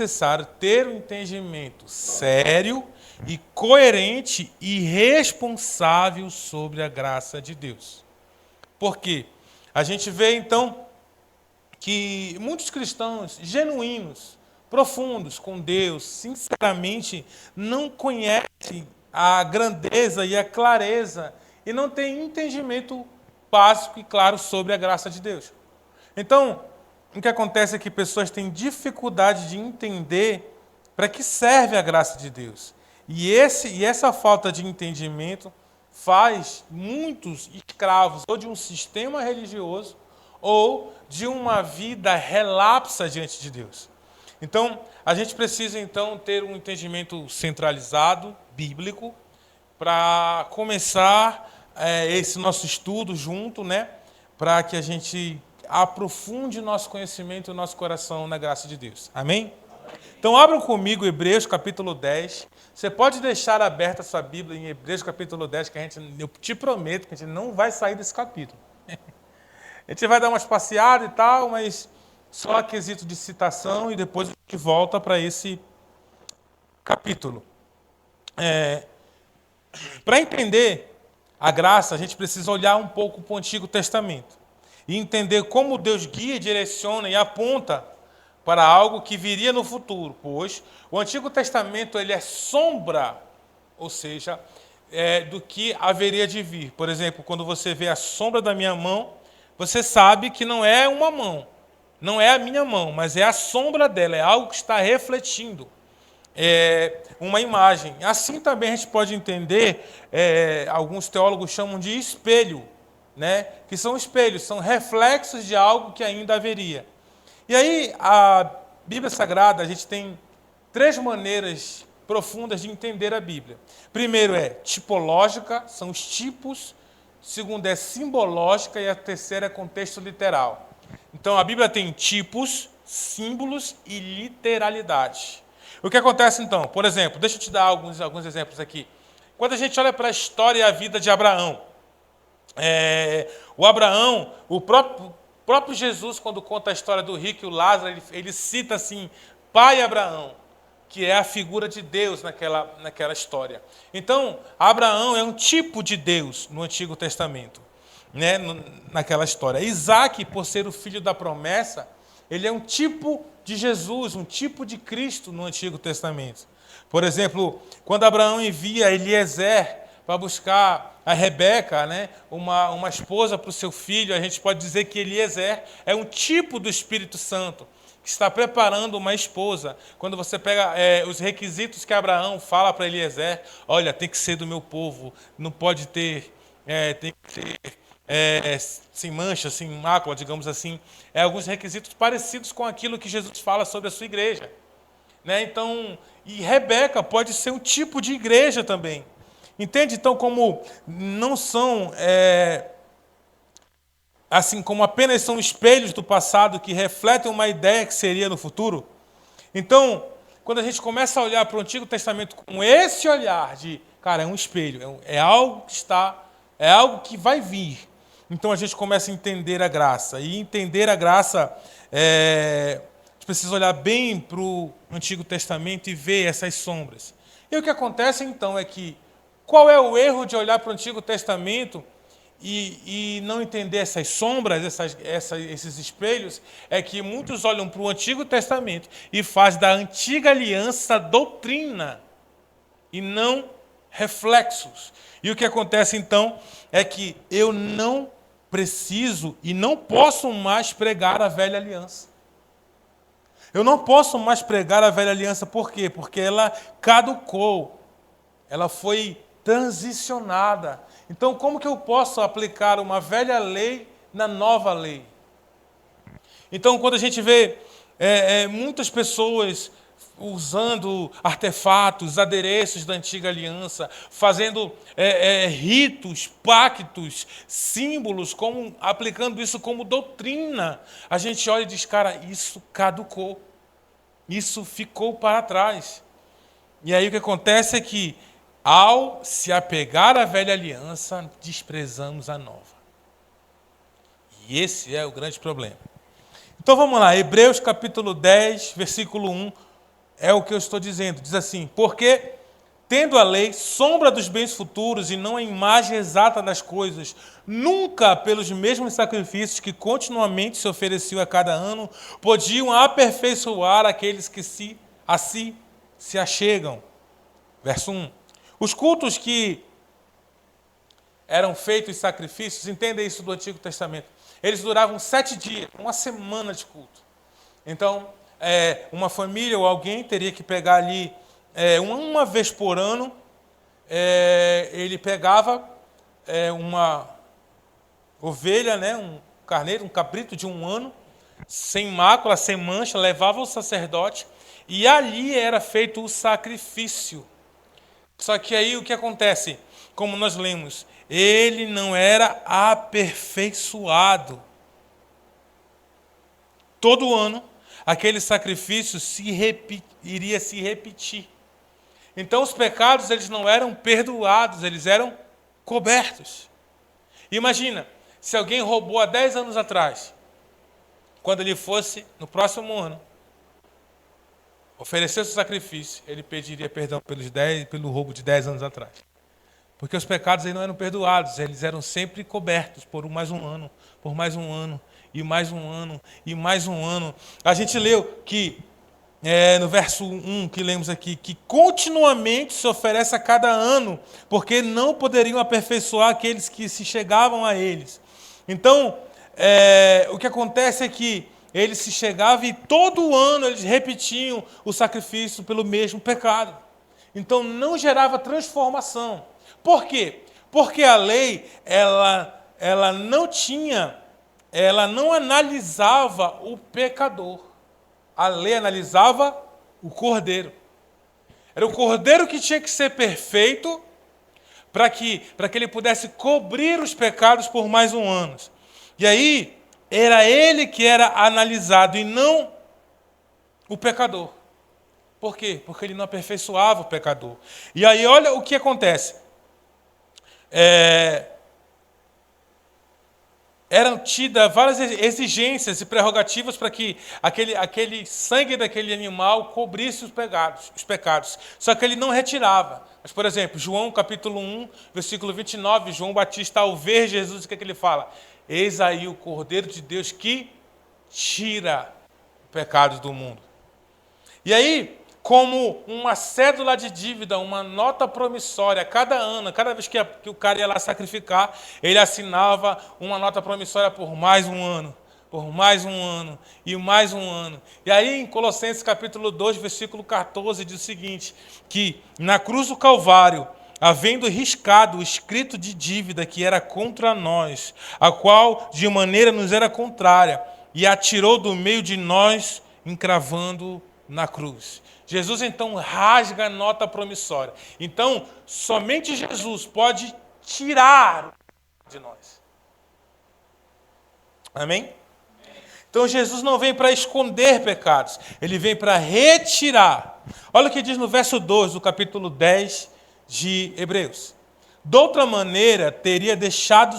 necessário ter um entendimento sério e coerente e responsável sobre a graça de Deus. Por quê? A gente vê, então, que muitos cristãos genuínos, profundos com Deus, sinceramente, não conhecem a grandeza e a clareza e não têm entendimento básico e claro sobre a graça de Deus. Então, o que acontece é que pessoas têm dificuldade de entender para que serve a graça de Deus. E essa falta de entendimento faz muitos escravos ou de um sistema religioso ou de uma vida relapsa diante de Deus. Então, a gente precisa então ter um entendimento centralizado, bíblico, para começar esse nosso estudo junto, né? Para que a gente aprofunde o nosso conhecimento e o nosso coração na graça de Deus. Amém? Então, abram comigo Hebreus capítulo 10. Você pode deixar aberta a sua Bíblia em Hebreus capítulo 10, que eu te prometo que a gente não vai sair desse capítulo. A gente vai dar umas passeadas e tal, mas só a quesito de citação e depois a gente volta para esse capítulo. Para entender a graça, a gente precisa olhar um pouco para o Antigo Testamento e entender como Deus guia, direciona e aponta para algo que viria no futuro, pois o Antigo Testamento ele é sombra, ou seja, do que haveria de vir. Por exemplo, quando você vê a sombra da minha mão, você sabe que não é uma mão, não é a minha mão, mas é a sombra dela, é algo que está refletindo uma imagem. Assim também a gente pode entender, alguns teólogos chamam de espelho, né? Que são espelhos, são reflexos de algo que ainda haveria. E aí, a Bíblia Sagrada, a gente tem 3 maneiras profundas de entender a Bíblia. Primeiro é tipológica, são os tipos. Segundo é simbológica e a terceira é contexto literal. Então, a Bíblia tem tipos, símbolos e literalidade. O que acontece, então? Por exemplo, deixa eu te dar alguns exemplos aqui. Quando a gente olha para a história e a vida de Abraão, o próprio Jesus, quando conta a história do rico e o Lázaro, ele cita assim, pai Abraão, que é a figura de Deus naquela história. Então, Abraão é um tipo de Deus no Antigo Testamento, né, naquela história. Isaac, por ser o filho da promessa, ele é um tipo de Jesus, um tipo de Cristo no Antigo Testamento. Por exemplo, quando Abraão envia Eliezer para buscar a Rebeca, né, uma esposa para o seu filho, a gente pode dizer que Eliezer é um tipo do Espírito Santo, que está preparando uma esposa. Quando você pega os requisitos que Abraão fala para Eliezer, olha, tem que ser do meu povo, não pode ter, tem que ser sem mancha, sem mácula, digamos assim. Alguns requisitos parecidos com aquilo que Jesus fala sobre a sua igreja. Né? Então, e Rebeca pode ser um tipo de igreja também. Entende? Então, como não são, assim como apenas são espelhos do passado que refletem uma ideia que seria no futuro. Então, quando a gente começa a olhar para o Antigo Testamento com esse olhar de, cara, é um espelho, é algo que está, é algo que vai vir. Então, a gente começa a entender a graça. E entender a graça, a gente precisa olhar bem para o Antigo Testamento e ver essas sombras. E o que acontece, então, é que qual é o erro de olhar para o Antigo Testamento e não entender essas sombras, esses espelhos? É que muitos olham para o Antigo Testamento e fazem da antiga aliança doutrina e não reflexos. E o que acontece, então, é que eu não preciso e não posso mais pregar a velha aliança. Eu não posso mais pregar a velha aliança, por quê? Porque ela caducou, ela foi transicionada. Então, como que eu posso aplicar uma velha lei na nova lei? Então, quando a gente vê muitas pessoas usando artefatos, adereços da antiga aliança, fazendo ritos, pactos, símbolos, aplicando isso como doutrina, a gente olha e diz, cara, isso caducou, isso ficou para trás. E aí o que acontece é que, ao se apegar à velha aliança, desprezamos a nova. E esse é o grande problema. Então vamos lá, Hebreus capítulo 10, versículo 1. é o que eu estou dizendo. Diz assim: porque, tendo a lei sombra dos bens futuros e não a imagem exata das coisas, nunca pelos mesmos sacrifícios que continuamente se ofereciam a cada ano, podiam aperfeiçoar aqueles que a si se achegam. Verso 1. Os cultos que eram feitos sacrifícios, entenda isso do Antigo Testamento, eles duravam 7 dias, uma semana de culto. Então, uma família ou alguém teria que pegar ali, uma vez por ano, ele pegava uma ovelha, né, um carneiro, um cabrito de 1 ano, sem mácula, sem mancha, levava ao sacerdote, e ali era feito o sacrifício. Só que aí o que acontece? Como nós lemos, ele não era aperfeiçoado. Todo ano, aquele sacrifício iria se repetir. Então, os pecados eles não eram perdoados, eles eram cobertos. Imagina, se alguém roubou há 10 anos atrás, quando ele fosse, no próximo ano, oferecesse o sacrifício, ele pediria perdão pelo roubo de 10 anos atrás. Porque os pecados aí não eram perdoados, eles eram sempre cobertos por mais um ano, por mais um ano, e mais um ano, e mais um ano. A gente leu que, no verso 1 que lemos aqui, que continuamente se oferece a cada ano, porque não poderiam aperfeiçoar aqueles que se chegavam a eles. Então, o que acontece é que eles se chegavam e todo ano eles repetiam o sacrifício pelo mesmo pecado. Então, não gerava transformação. Por quê? Porque a lei, ela não analisava o pecador. A lei analisava o cordeiro. Era o cordeiro que tinha que ser perfeito para que ele pudesse cobrir os pecados por mais um ano. E aí, era ele que era analisado e não o pecador. Por quê? Porque ele não aperfeiçoava o pecador. E aí, olha o que acontece. Eram tidas várias exigências e prerrogativas para que aquele sangue daquele animal cobrisse os pecados. Só que ele não retirava. Mas, por exemplo, João capítulo 1, versículo 29, João Batista, ao ver Jesus, o que ele fala? Eis aí o Cordeiro de Deus que tira o pecado do mundo. E aí, como uma cédula de dívida, uma nota promissória, cada ano, cada vez que o cara ia lá sacrificar, ele assinava uma nota promissória por mais um ano, por mais um ano e mais um ano. E aí, em Colossenses capítulo 2, versículo 14, diz o seguinte, que na cruz do Calvário, havendo riscado o escrito de dívida que era contra nós, a qual de maneira nos era contrária, e atirou do meio de nós, encravando na cruz. Jesus, então, rasga a nota promissória. Então, somente Jesus pode tirar de nós. Amém? Então, Jesus não vem para esconder pecados. Ele vem para retirar. Olha o que diz no verso 2 do capítulo 10 de Hebreus. De outra maneira, teria deixado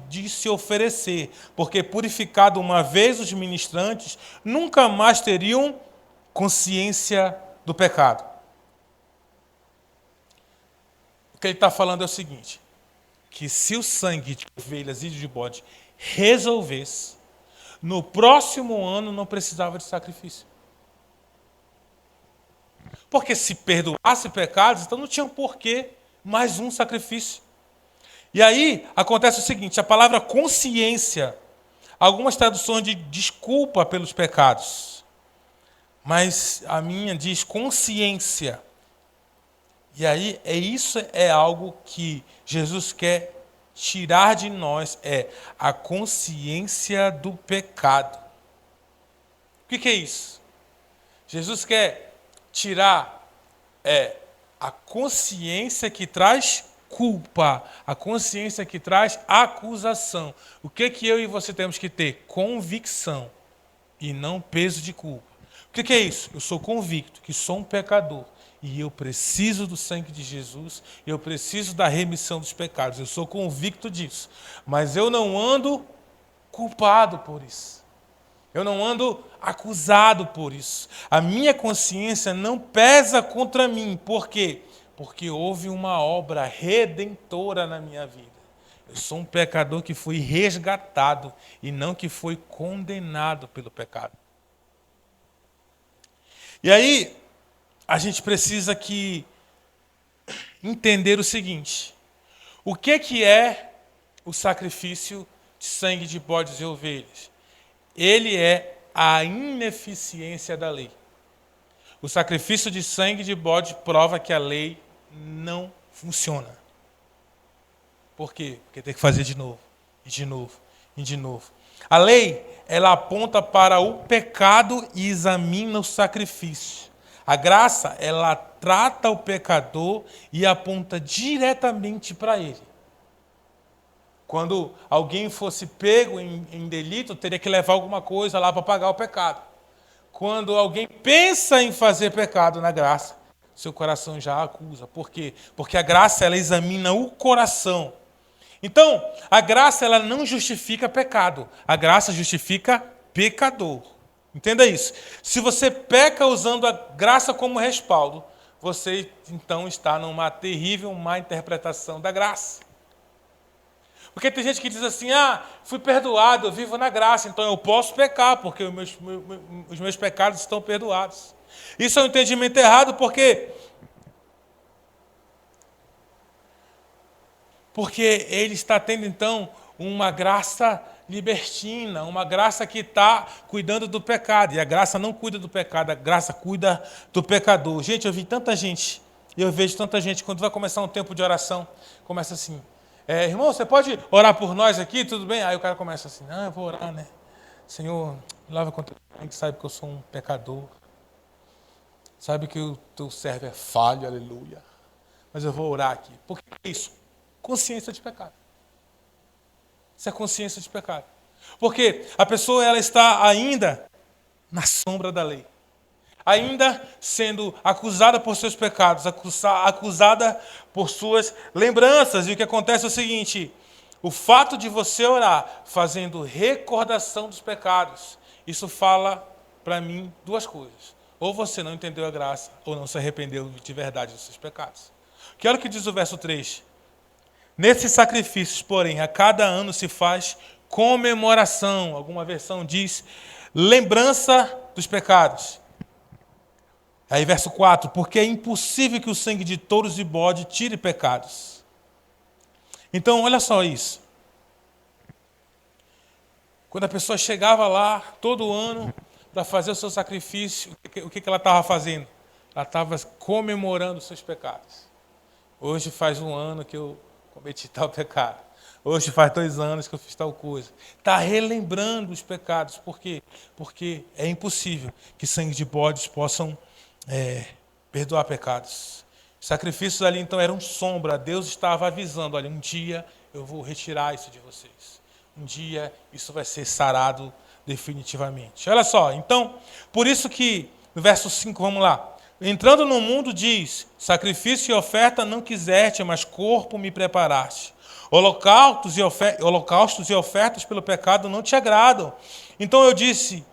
de se oferecer, porque purificado uma vez os ministrantes, nunca mais teriam consciência do pecado. O que ele está falando é o seguinte, que se o sangue de ovelhas e de bode resolvesse, no próximo ano não precisava de sacrifício. Porque se perdoasse pecados, então não tinha porquê mais um sacrifício. E aí acontece o seguinte, a palavra consciência, algumas traduções de desculpa pelos pecados, mas a minha diz consciência. E aí, isso é algo que Jesus quer tirar de nós, a consciência do pecado. O que é isso? Jesus quer tirar a consciência que traz culpa, a consciência que traz acusação. O que eu e você temos que ter? Convicção e não peso de culpa. O que é isso? Eu sou convicto que sou um pecador e eu preciso do sangue de Jesus, eu preciso da remissão dos pecados. Eu sou convicto disso, mas eu não ando culpado por isso. Eu não ando acusado por isso. A minha consciência não pesa contra mim. Por quê? Porque houve uma obra redentora na minha vida. Eu sou um pecador que fui resgatado e não que foi condenado pelo pecado. E aí, a gente precisa aqui entender o seguinte: o que é o sacrifício de sangue de bodes e ovelhas? Ele é a ineficiência da lei. O sacrifício de sangue de bode prova que a lei não funciona. Por quê? Porque tem que fazer de novo, e de novo, e de novo. A lei, ela aponta para o pecado e examina o sacrifício. A graça, ela trata o pecador e aponta diretamente para ele. Quando alguém fosse pego em delito, teria que levar alguma coisa lá para pagar o pecado. Quando alguém pensa em fazer pecado na graça, seu coração já acusa. Por quê? Porque a graça, ela examina o coração. Então, a graça, ela não justifica pecado. A graça justifica pecador. Entenda isso. Se você peca usando a graça como respaldo, você então está numa terrível má interpretação da graça. Porque tem gente que diz assim, fui perdoado, eu vivo na graça, então eu posso pecar, porque os meus pecados estão perdoados. Isso é um entendimento errado, porque ele está tendo, então, uma graça libertina, uma graça que está cuidando do pecado. E a graça não cuida do pecado, a graça cuida do pecador. Gente, eu vejo tanta gente, quando vai começar um tempo de oração, começa assim, irmão, você pode orar por nós aqui, tudo bem? Aí o cara começa assim, eu vou orar, né? Senhor, lava contra mim, sabe que eu sou um pecador. Sabe que o teu servo é falho, aleluia. Mas eu vou orar aqui. Por que é isso? Consciência de pecado. Isso é consciência de pecado. Porque a pessoa, ela está ainda na sombra da lei. Ainda sendo acusada por seus pecados, acusada por suas lembranças. E o que acontece é o seguinte: o fato de você orar fazendo recordação dos pecados, isso fala para mim duas coisas. Ou você não entendeu a graça, ou não se arrependeu de verdade dos seus pecados. Que olha o que diz o verso 3. Nesses sacrifícios, porém, a cada ano se faz comemoração. Alguma versão diz lembrança dos pecados. Aí verso 4, porque é impossível que o sangue de touros e bode tire pecados. Então, olha só isso. Quando a pessoa chegava lá, todo ano, para fazer o seu sacrifício, o que ela estava fazendo? Ela estava comemorando os seus pecados. Hoje faz um ano que eu cometi tal pecado. Hoje faz 2 anos que eu fiz tal coisa. Está relembrando os pecados. Por quê? Porque é impossível que sangue de bodes possam perdoar pecados. Os sacrifícios ali então eram sombra. Deus estava avisando, olha, um dia eu vou retirar isso de vocês. Um dia isso vai ser sarado definitivamente. Olha só, então, por isso que no verso 5, vamos lá. Entrando no mundo diz, sacrifício e oferta não quiseste, mas corpo me preparaste. Holocaustos e ofertas pelo pecado não te agradam. Então eu disse,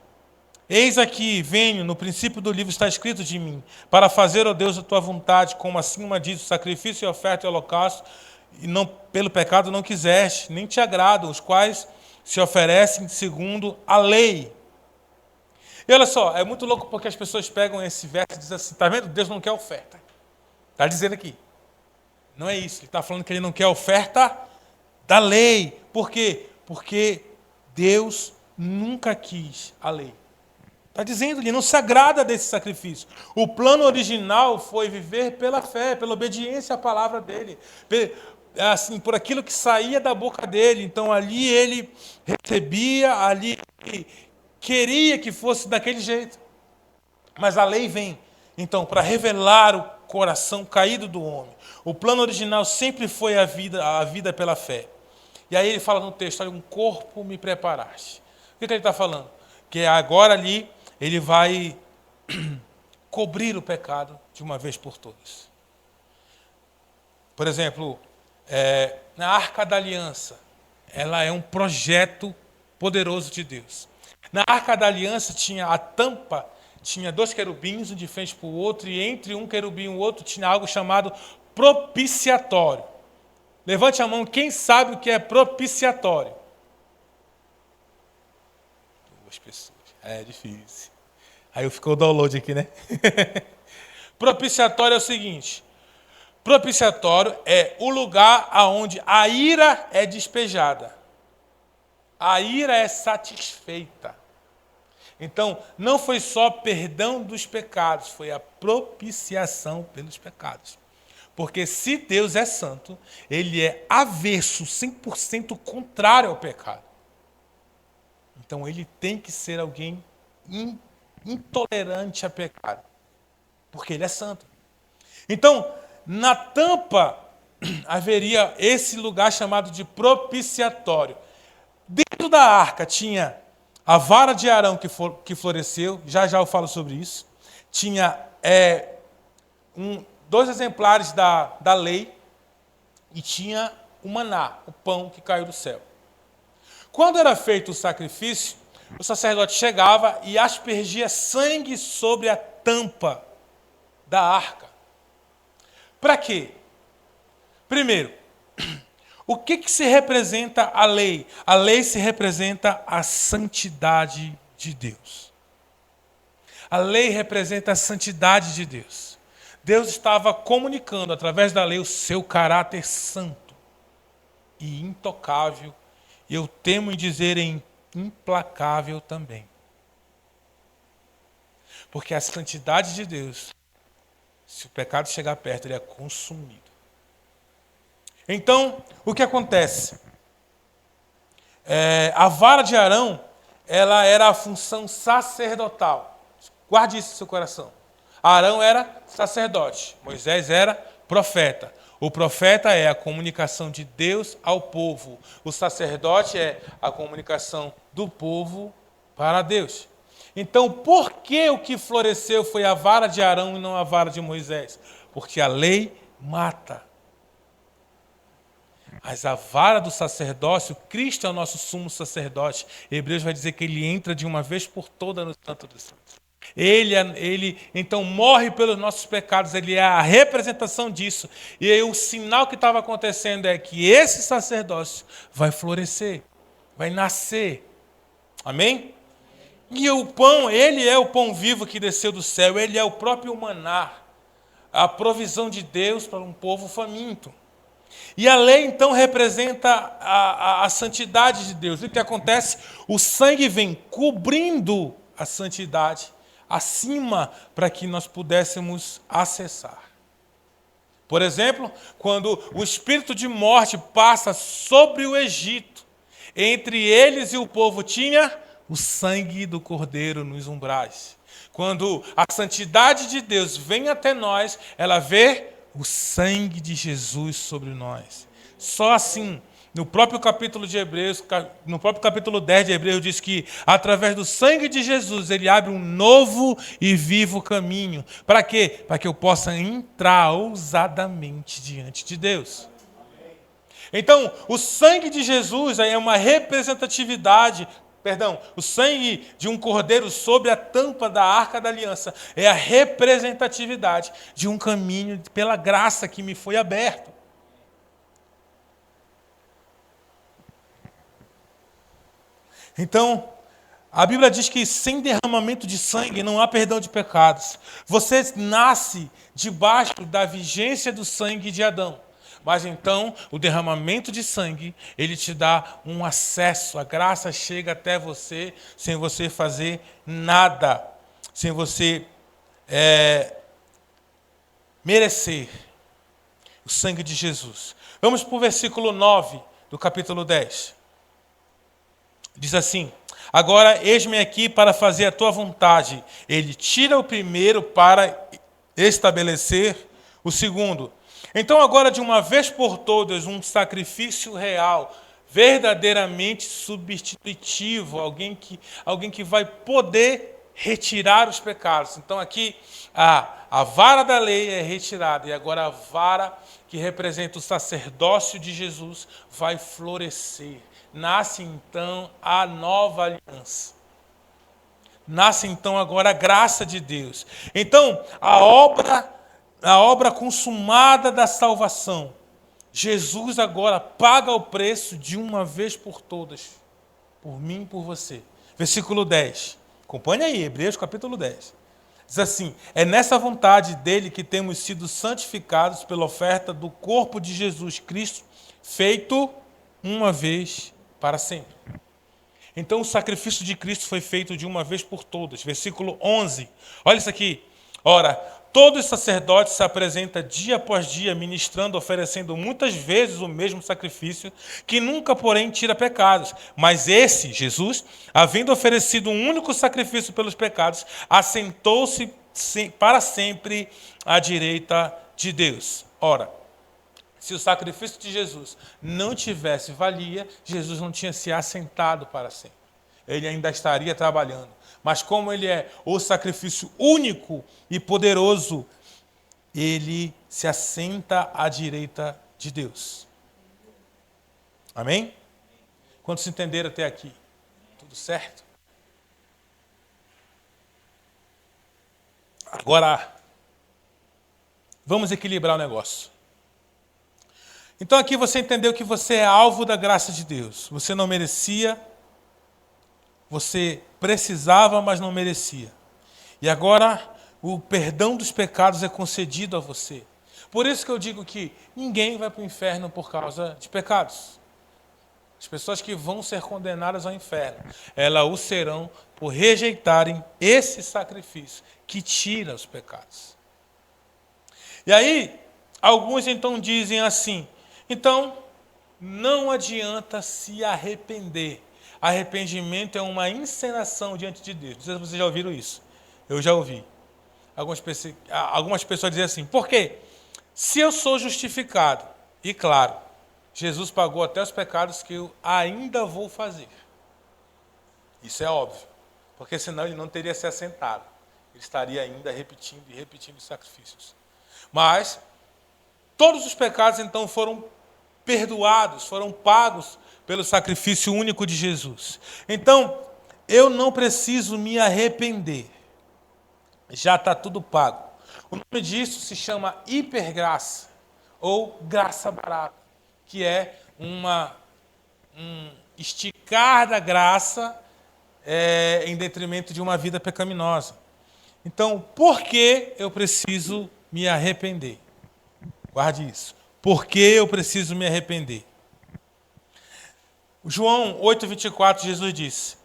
eis aqui, venho, no princípio do livro está escrito de mim, para fazer, ó Deus, a tua vontade, como acima diz, sacrifício e oferta e holocausto, e não, pelo pecado não quiseste, nem te agradam, os quais se oferecem segundo a lei. E olha só, é muito louco porque as pessoas pegam esse verso e dizem assim, está vendo? Deus não quer oferta. Está dizendo aqui. Não é isso, ele está falando que ele não quer oferta da lei. Por quê? Porque Deus nunca quis a lei. Está dizendo, ele não se agrada desse sacrifício. O plano original foi viver pela fé, pela obediência à palavra dele, assim, por aquilo que saía da boca dele. Então ali ele recebia, ali ele queria que fosse daquele jeito. Mas a lei vem, então, para revelar o coração caído do homem. O plano original sempre foi a vida pela fé. E aí ele fala no texto, olha, um corpo me preparaste. O que ele está falando? Que agora ali ele vai cobrir o pecado de uma vez por todas. Por exemplo, na Arca da Aliança, ela é um projeto poderoso de Deus. Na Arca da Aliança tinha a tampa, tinha 2 querubins, um de frente para o outro, e entre um querubim e o outro tinha algo chamado propiciatório. Levante a mão, quem sabe o que é propiciatório? 2 pessoas. É difícil. Aí ficou o download aqui, né? Propiciatório é o seguinte: propiciatório é o lugar onde a ira é despejada. A ira é satisfeita. Então, não foi só perdão dos pecados, foi a propiciação pelos pecados. Porque se Deus é santo, ele é avesso, 100% contrário ao pecado. Então, ele tem que ser alguém intolerante a pecado. Porque ele é santo. Então, na tampa, haveria esse lugar chamado de propiciatório. Dentro da arca tinha a vara de Arão que floresceu, já eu falo sobre isso. Tinha 2 exemplares da lei e tinha o maná, o pão que caiu do céu. Quando era feito o sacrifício, o sacerdote chegava e aspergia sangue sobre a tampa da arca. Para quê? Primeiro, o que se representa a lei? A lei se representa a santidade de Deus. A lei representa a santidade de Deus. Deus estava comunicando através da lei o seu caráter santo e intocável, e eu temo em dizer implacável também. Porque a santidade de Deus, se o pecado chegar perto, ele é consumido. Então, o que acontece? A vara de Arão, ela era a função sacerdotal. Guarde isso no seu coração. Arão era sacerdote, Moisés era profeta. O profeta é a comunicação de Deus ao povo. O sacerdote é a comunicação do povo para Deus. Então, por que o que floresceu foi a vara de Arão e não a vara de Moisés? Porque a lei mata. Mas a vara do sacerdócio, Cristo é o nosso sumo sacerdote. Hebreus vai dizer que ele entra de uma vez por todas no Santo dos Santos. Ele então morre pelos nossos pecados, ele é a representação disso. E aí, o sinal que estava acontecendo é que esse sacerdócio vai florescer, vai nascer. Amém? E o pão, ele é o pão vivo que desceu do céu, ele é o próprio maná, a provisão de Deus para um povo faminto. E a lei, então, representa a santidade de Deus. E o que acontece? O sangue vem cobrindo a santidade acima para que nós pudéssemos acessar. Por exemplo, quando o espírito de morte passa sobre o Egito, entre eles e o povo tinha o sangue do Cordeiro nos umbrais. Quando a santidade de Deus vem até nós, ela vê o sangue de Jesus sobre nós. Só assim, no próprio capítulo de Hebreus, no próprio capítulo 10 de Hebreus, diz que através do sangue de Jesus, ele abre um novo e vivo caminho. Para quê? Para que eu possa entrar ousadamente diante de Deus. Então, o sangue de Jesus é uma representatividade. O sangue de um cordeiro sobre a tampa da Arca da Aliança é a representatividade de um caminho pela graça que me foi aberto. Então, a Bíblia diz que sem derramamento de sangue não há perdão de pecados. Você nasce debaixo da vigência do sangue de Adão. Mas então, o derramamento de sangue, ele te dá um acesso. A graça chega até você sem você fazer nada. Sem você merecer o sangue de Jesus. Vamos para o versículo 9 do capítulo 10. Diz assim: agora eis-me aqui para fazer a tua vontade. Ele tira o primeiro para estabelecer o segundo. Então agora, de uma vez por todas, um sacrifício real, verdadeiramente substitutivo, alguém que vai poder retirar os pecados. Então aqui a vara da lei é retirada, e agora a vara que representa o sacerdócio de Jesus vai florescer. Nasce então a nova aliança. Nasce então agora a graça de Deus. Então, a obra consumada da salvação. Jesus agora paga o preço de uma vez por todas, por mim e por você. Versículo 10. Acompanhe aí, Hebreus capítulo 10. Diz assim: é nessa vontade dele que temos sido santificados pela oferta do corpo de Jesus Cristo, feito uma vez para sempre. Então o sacrifício de Cristo foi feito de uma vez por todas. Versículo 11. Olha isso aqui. Ora, todo sacerdote se apresenta dia após dia, ministrando, oferecendo muitas vezes o mesmo sacrifício, que nunca, porém, tira pecados. Mas esse, Jesus, havendo oferecido um único sacrifício pelos pecados, assentou-se para sempre à direita de Deus. Ora, se o sacrifício de Jesus não tivesse valia, Jesus não tinha se assentado para sempre. Ele ainda estaria trabalhando. Mas como ele é o sacrifício único e poderoso, ele se assenta à direita de Deus. Amém? Quantos entenderam até aqui? Tudo certo? Agora, vamos equilibrar o negócio. Então aqui você entendeu que você é alvo da graça de Deus. Você não merecia, você precisava, mas não merecia. E agora o perdão dos pecados é concedido a você. Por isso que eu digo que ninguém vai para o inferno por causa de pecados. As pessoas que vão ser condenadas ao inferno, elas o serão por rejeitarem esse sacrifício que tira os pecados. E aí, alguns então dizem assim: então, não adianta se arrepender. Arrependimento é uma encenação diante de Deus. Não sei se vocês já ouviram isso. Eu já ouvi. Algumas pessoas dizem assim: por quê? Se eu sou justificado, e claro, Jesus pagou até os pecados que eu ainda vou fazer. Isso é óbvio. Porque senão ele não teria se assentado. Ele estaria ainda repetindo e repetindo os sacrifícios. Mas todos os pecados então foram perdoados, foram pagos pelo sacrifício único de Jesus. Então, eu não preciso me arrepender. Já está tudo pago. O nome disso se chama hipergraça, ou graça barata, que é um esticar da graça em detrimento de uma vida pecaminosa. Então, por que eu preciso me arrepender? Guarde isso. Por que eu preciso me arrepender? João 8,24, Jesus disse: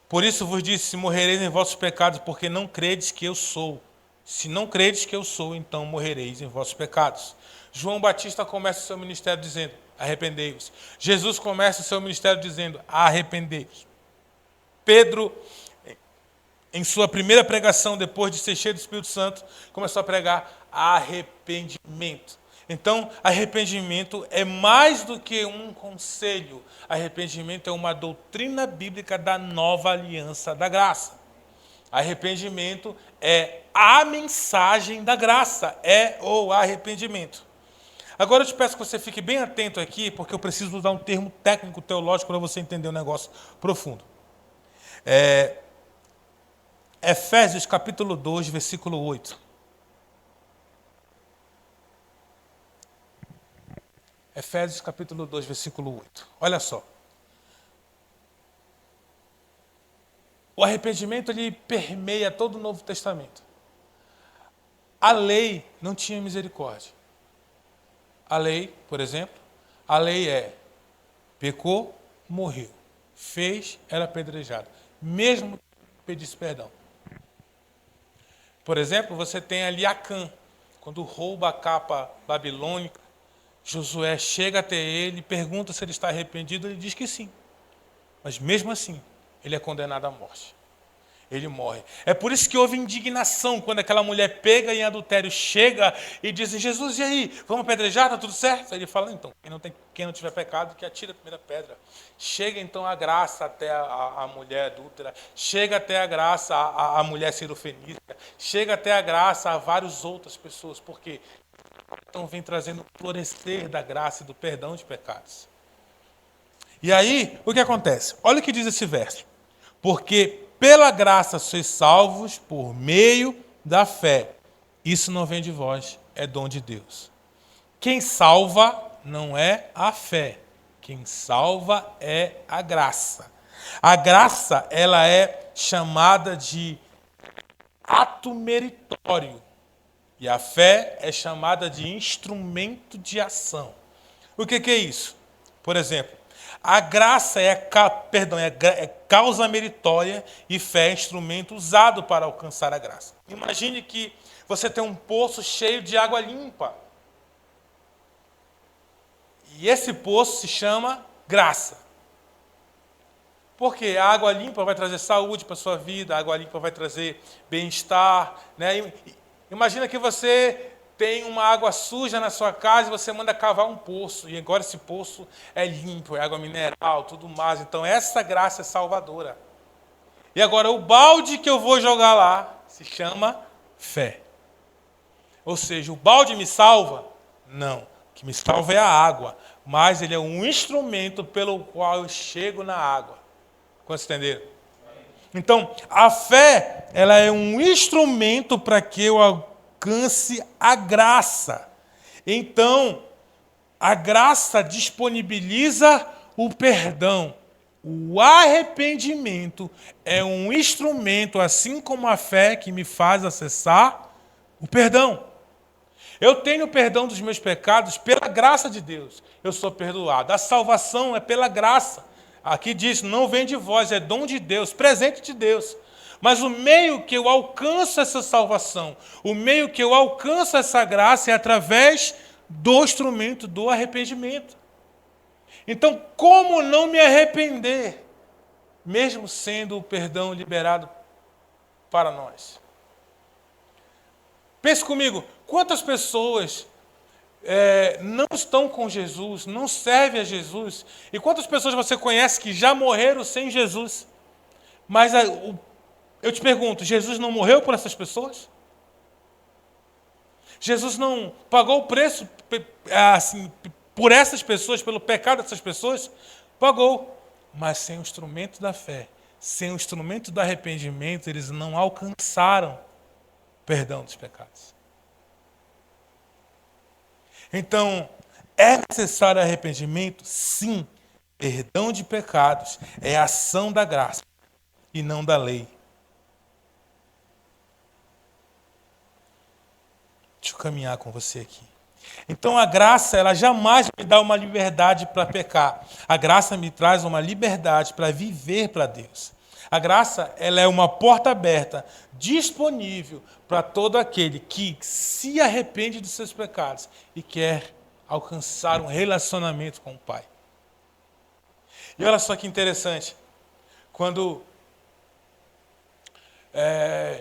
por isso vos disse, se morrereis em vossos pecados, porque não credes que eu sou. Se não credes que eu sou, então morrereis em vossos pecados. João Batista começa o seu ministério dizendo: arrependei-vos. Jesus começa o seu ministério dizendo: arrependei-vos. Pedro, em sua primeira pregação, depois de ser cheio do Espírito Santo, começou a pregar arrependimento. Então, arrependimento é mais do que um conselho. Arrependimento é uma doutrina bíblica da nova aliança da graça. Arrependimento é a mensagem da graça, é o arrependimento. Agora eu te peço que você fique bem atento aqui, porque eu preciso usar um termo técnico teológico para você entender um negócio profundo. Efésios capítulo 2, versículo 8. Efésios capítulo 2, versículo 8. Olha só. O arrependimento ele permeia todo o Novo Testamento. A lei não tinha misericórdia. A lei, por exemplo, a lei pecou, morreu. Fez, era apedrejado. Mesmo que pedisse perdão. Por exemplo, você tem ali Acã, quando rouba a capa babilônica, Josué chega até ele e pergunta se ele está arrependido, ele diz que sim. Mas mesmo assim, ele é condenado à morte. Ele morre. É por isso que houve indignação quando aquela mulher pega em adultério, chega e diz: Jesus, e aí? Vamos apedrejar? Está tudo certo? Aí ele fala: então, quem não tiver pecado, que atire a primeira pedra. Chega então a graça até a mulher adúltera, chega até a graça a mulher sirofenícia, chega até a graça a várias outras pessoas. Por quê? Então vem trazendo o florescer da graça e do perdão de pecados. E aí, o que acontece? Olha o que diz esse verso. Porque pela graça sois salvos por meio da fé. Isso não vem de vós, é dom de Deus. Quem salva não é a fé. Quem salva é a graça. A graça, ela é chamada de ato meritório. E a fé é chamada de instrumento de ação. O que é isso? Por exemplo, a graça é causa meritória e fé é instrumento usado para alcançar a graça. Imagine que você tem um poço cheio de água limpa. E esse poço se chama graça. Porque a água limpa vai trazer saúde para a sua vida, a água limpa vai trazer bem-estar. Né? Imagina que você tem uma água suja na sua casa e você manda cavar um poço. E agora esse poço é limpo, é água mineral, tudo mais. Então essa graça é salvadora. E agora o balde que eu vou jogar lá se chama fé. Ou seja, o balde me salva? Não. O que me salva é a água. Mas ele é um instrumento pelo qual eu chego na água. Quantos entenderam? Então, a fé, ela é um instrumento para que eu alcance a graça. Então, a graça disponibiliza o perdão. O arrependimento é um instrumento, assim como a fé, que me faz acessar o perdão. Eu tenho perdão dos meus pecados pela graça de Deus. Eu sou perdoado. A salvação é pela graça. Aqui diz, não vem de vós, é dom de Deus, presente de Deus. Mas o meio que eu alcanço essa salvação, o meio que eu alcanço essa graça é através do instrumento do arrependimento. Então, como não me arrepender, mesmo sendo o perdão liberado para nós? Pense comigo, quantas pessoas não estão com Jesus, não servem a Jesus, e quantas pessoas você conhece que já morreram sem Jesus? Mas eu te pergunto, Jesus não morreu por essas pessoas? Jesus não pagou o preço assim, por essas pessoas, pelo pecado dessas pessoas? Pagou. Mas sem o instrumento da fé, sem o instrumento do arrependimento, eles não alcançaram o perdão dos pecados. Então, é necessário arrependimento? Sim. Perdão de pecados é a ação da graça e não da lei. Deixa eu caminhar com você aqui. Então a graça, ela jamais me dá uma liberdade para pecar. A graça me traz uma liberdade para viver para Deus. A graça, ela é uma porta aberta, disponível para todo aquele que se arrepende dos seus pecados e quer alcançar um relacionamento com o Pai. E olha só que interessante. Quando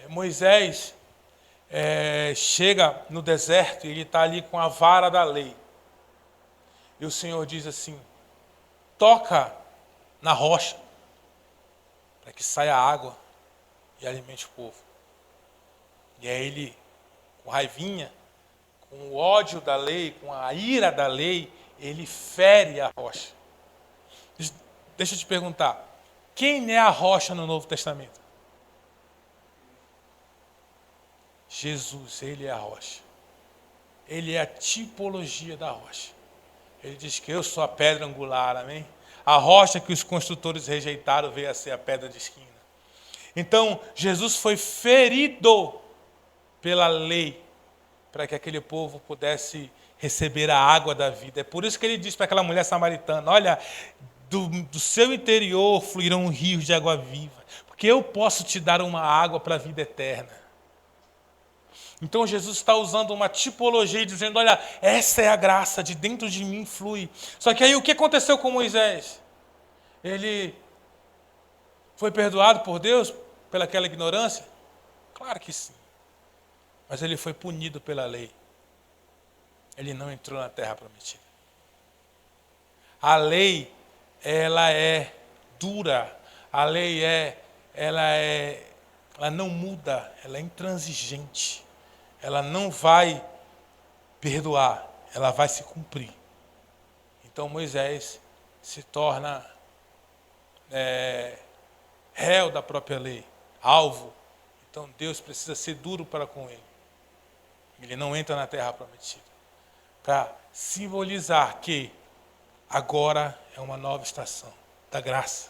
Moisés chega no deserto e ele está ali com a vara da lei. E o Senhor diz assim, toca na rocha para que saia água e alimente o povo. E aí ele, com raivinha, com o ódio da lei, com a ira da lei, ele fere a rocha. Deixa eu te perguntar, quem é a rocha no Novo Testamento? Jesus, ele é a rocha. Ele é a tipologia da rocha. Ele diz que eu sou a pedra angular, amém? A rocha que os construtores rejeitaram veio a ser a pedra de esquina. Então, Jesus foi ferido pela lei para que aquele povo pudesse receber a água da vida. É por isso que ele diz para aquela mulher samaritana, olha, do seu interior fluirão rios de água viva, porque eu posso te dar uma água para a vida eterna. Então Jesus está usando uma tipologia e dizendo, olha, essa é a graça, de dentro de mim flui. Só que aí o que aconteceu com Moisés? Ele foi perdoado por Deus pelaquela ignorância? Claro que sim. Mas ele foi punido pela lei. Ele não entrou na terra prometida. A lei, ela é dura. A lei ela não muda, ela é intransigente. Ela não vai perdoar, ela vai se cumprir. Então Moisés se torna réu da própria lei, alvo. Então Deus precisa ser duro para com ele. Ele não entra na terra prometida. Para simbolizar que agora é uma nova estação da graça.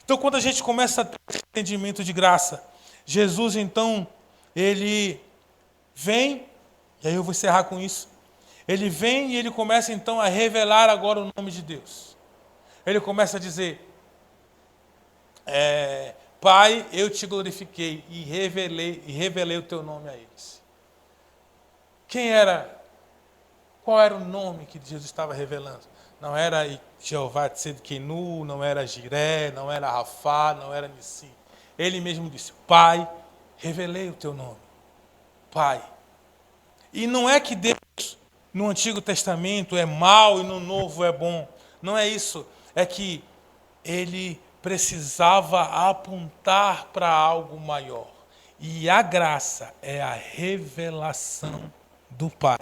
Então, quando a gente começa a ter esse entendimento de graça, Jesus, então, ele vem, e aí eu vou encerrar com isso, ele vem e ele começa, então, a revelar agora o nome de Deus. Ele começa a dizer, Pai, eu te glorifiquei e revelei o teu nome a eles. Qual era o nome que Jesus estava revelando? Não era Jeová Tsedkenu, não era Jiré, não era Rafá, não era Nissi. Ele mesmo disse, Pai, revelei o teu nome. Pai. E não é que Deus, no Antigo Testamento, é mau e no Novo é bom. Não é isso. É que ele precisava apontar para algo maior. E a graça é a revelação do Pai.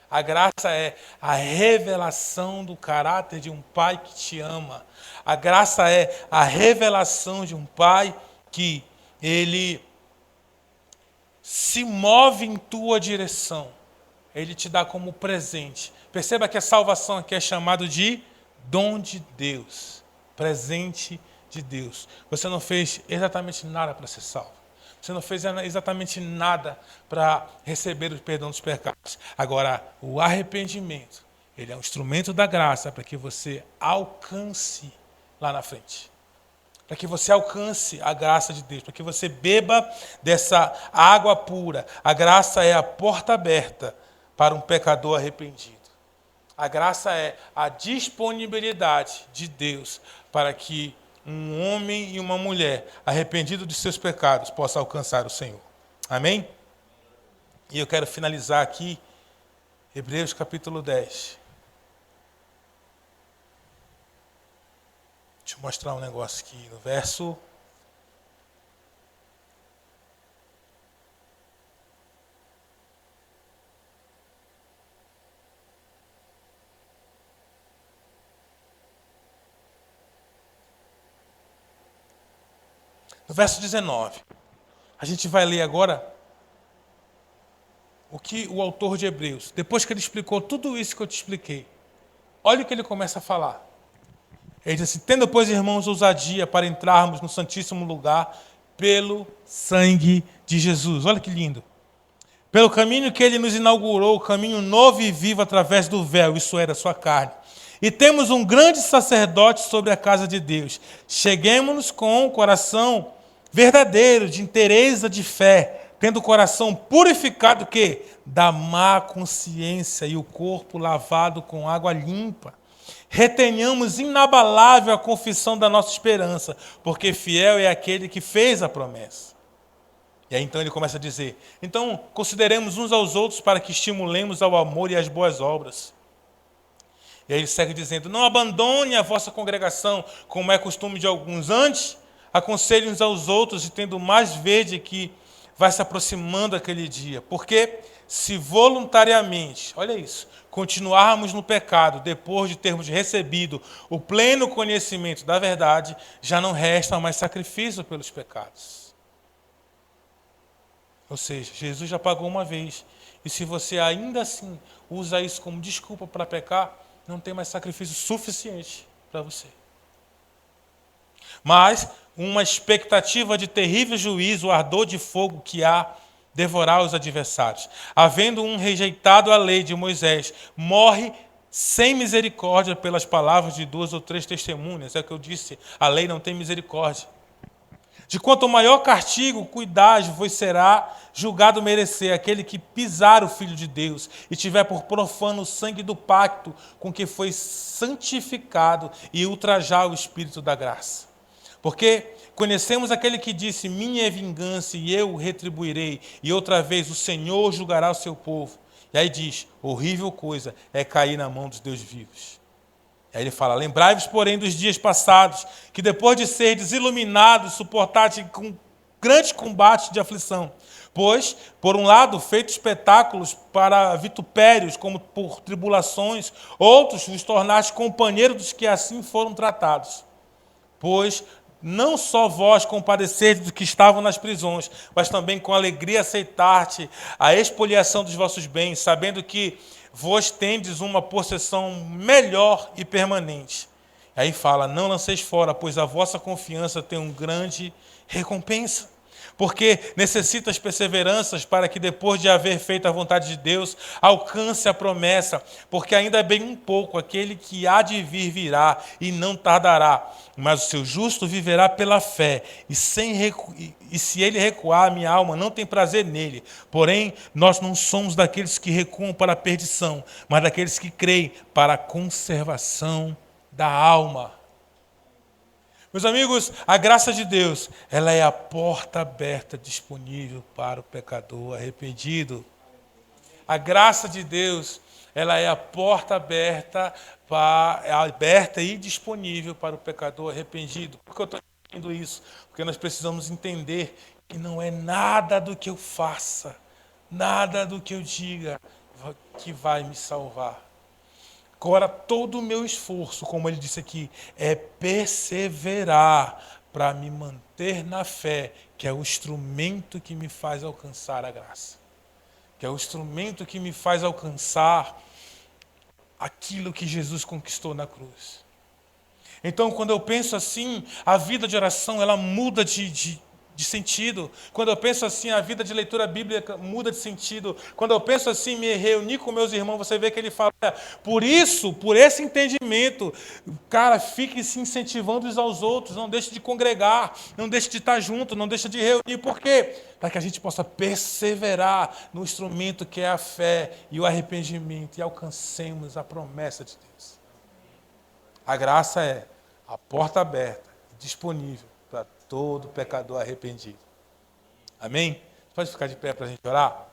A graça é a revelação do caráter de um Pai que te ama. A graça é a revelação de um Pai que ele se move em tua direção. Ele te dá como presente. Perceba que a salvação aqui é chamado de dom de Deus. Presente de Deus. Você não fez exatamente nada para ser salvo. Você não fez exatamente nada para receber o perdão dos pecados. Agora, o arrependimento, ele é um instrumento da graça para que você alcance lá na frente. Para que você alcance a graça de Deus, para que você beba dessa água pura. A graça é a porta aberta para um pecador arrependido. A graça é a disponibilidade de Deus para que um homem e uma mulher arrependido de seus pecados possa alcançar o Senhor. Amém? E eu quero finalizar aqui, Hebreus capítulo 10. Deixa eu mostrar um negócio aqui no verso... No verso 19, a gente vai ler agora o que o autor de Hebreus, depois que ele explicou tudo isso que eu te expliquei, olha o que ele começa a falar. Ele diz assim, tendo, pois, irmãos, ousadia para entrarmos no santíssimo lugar pelo sangue de Jesus. Olha que lindo. Pelo caminho que ele nos inaugurou, o caminho novo e vivo através do véu, isso era a sua carne. E temos um grande sacerdote sobre a casa de Deus. Cheguemo-nos com o coração verdadeiro, de inteireza de fé, tendo o coração purificado que da má consciência e o corpo lavado com água limpa. Retenhamos inabalável a confissão da nossa esperança, porque fiel é aquele que fez a promessa. E aí então ele começa a dizer, então consideremos uns aos outros para que estimulemos ao amor e às boas obras. E aí ele segue dizendo, não abandone a vossa congregação, como é costume de alguns. Antes, aconselhem uns aos outros, e tendo mais vede que vai se aproximando aquele dia. Porque se voluntariamente, olha isso, continuarmos no pecado, depois de termos recebido o pleno conhecimento da verdade, já não resta mais sacrifício pelos pecados. Ou seja, Jesus já pagou uma vez. E se você ainda assim usa isso como desculpa para pecar, não tem mais sacrifício suficiente para você. Mas uma expectativa de terrível juízo, o ardor de fogo que há devorar os adversários. Havendo um rejeitado a lei de Moisés, morre sem misericórdia pelas palavras de 2 ou 3 testemunhas. É o que eu disse, a lei não tem misericórdia. De quanto maior castigo, cuidado, vos será julgado merecer aquele que pisar o Filho de Deus e tiver por profano o sangue do pacto com que foi santificado e ultrajar o Espírito da graça. Porque conhecemos aquele que disse, minha é vingança e eu retribuirei, e outra vez o Senhor julgará o seu povo. E aí diz, horrível coisa é cair na mão dos Deus vivos. Aí ele fala, lembrai-vos, porém, dos dias passados, que depois de serdes iluminados, suportaste com grande combate de aflição. Pois, por um lado, feitos espetáculos para vitupérios, como por tribulações, outros vos tornaste companheiros dos que assim foram tratados. Pois não só vós compadeceis dos que estavam nas prisões, mas também com alegria aceitar-te a expoliação dos vossos bens, sabendo que vós tendes uma possessão melhor e permanente. Aí fala, não lanceis fora, pois a vossa confiança tem um grande recompensa. Porque necessitas perseveranças para que depois de haver feito a vontade de Deus, alcance a promessa, porque ainda é bem um pouco, aquele que há de vir virá e não tardará, mas o seu justo viverá pela fé, e se ele recuar, minha alma não tem prazer nele. Porém, nós não somos daqueles que recuam para a perdição, mas daqueles que creem para a conservação da alma. Meus amigos, a graça de Deus, ela é a porta aberta disponível para o pecador arrependido. A graça de Deus, ela é a porta aberta e disponível para o pecador arrependido. Por que eu estou dizendo isso? Porque nós precisamos entender que não é nada do que eu faça, nada do que eu diga que vai me salvar. Agora, todo o meu esforço, como ele disse aqui, é perseverar para me manter na fé, que é o instrumento que me faz alcançar a graça. Que é o instrumento que me faz alcançar aquilo que Jesus conquistou na cruz. Então, quando eu penso assim, a vida de oração, ela muda de sentido. Quando eu penso assim, a vida de leitura bíblica muda de sentido. Quando eu penso assim, me reunir com meus irmãos, você vê que ele fala, por isso, por esse entendimento, cara, fique se incentivando uns aos outros, não deixe de congregar, não deixe de estar junto, não deixe de reunir. Por quê? Para que a gente possa perseverar no instrumento que é a fé e o arrependimento e alcancemos a promessa de Deus. A graça é a porta aberta, disponível para todo pecador arrependido. Amém? Pode ficar de pé para a gente orar?